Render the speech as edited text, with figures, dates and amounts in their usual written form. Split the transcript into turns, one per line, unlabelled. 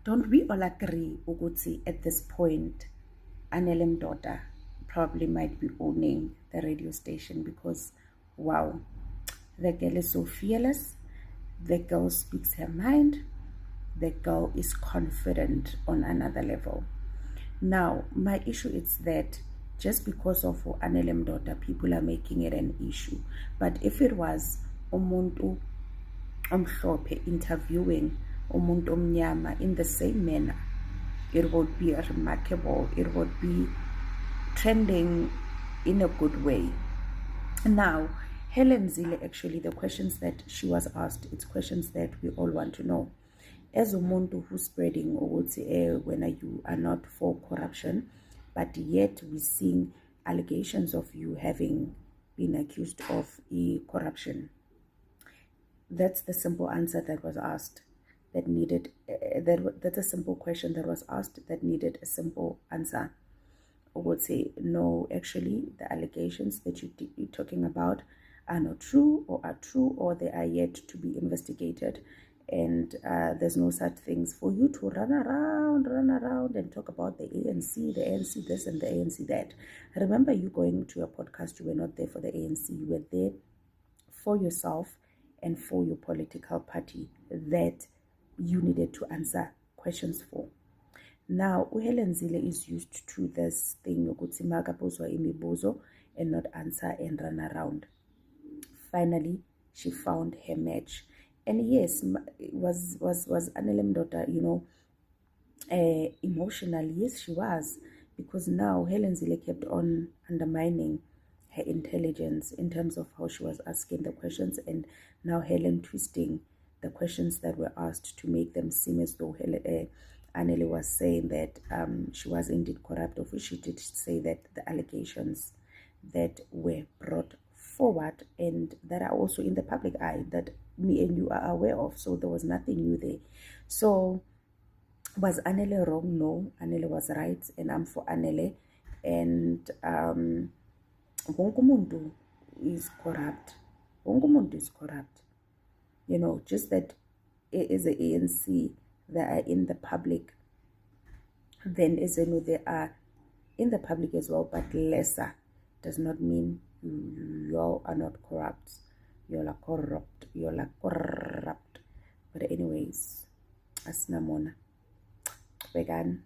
don't we all agree ukuthi at this point Anele Mdoda probably might be owning the radio station? Because wow, the girl is so fearless, the girl speaks her mind, the girl is confident on another level. Now my issue is that just because of Anele Mdoda, people are making it an issue. But if it was umuntu omhlophe interviewing umuntu omnyama in the same manner, it would be remarkable, it would be trending in a good way. Now Helen Zille, actually the questions that she was asked, it's questions that we all want to know. As umuntu who's spreading when you are not for corruption, but yet we're seeing allegations of you having been accused of corruption. That's the simple answer that was asked that needed, that's a simple question that was asked that needed a simple answer. Or would say, no, actually, the allegations that you're talking about are not true, or are true, or they are yet to be investigated. And there's no such things for you to run around and talk about the ANC this and the ANC that. Remember, you going to your podcast, you were not there for the ANC, you were there for yourself and for your political party that you needed to answer questions for. Now, Helen Zille is used to this thing yokuthi makabuzwa imibuzo and not answer and run around. Finally, she found her match. And yes, was Anele Mdoda, emotional? Yes, she was, because now Helen Zille kept on undermining her intelligence in terms of how she was asking the questions, and now Helen twisting the questions that were asked to make them seem as though Anele was saying that she was indeed corrupt, of which she did say that the allegations that were brought forward and that are also in the public eye that me and you are aware of, so there was nothing new there. So was Anele wrong? No, Anele was right, and I'm for Anele. And wonke umuntu is corrupt. Wonke umuntu is corrupt. Just that as a ANC they are in the public, then as they are in the public as well, but lesser does not mean you all are not corrupt. You're like corrupt. You're like corrupt. But anyways, asnamona. Vegan.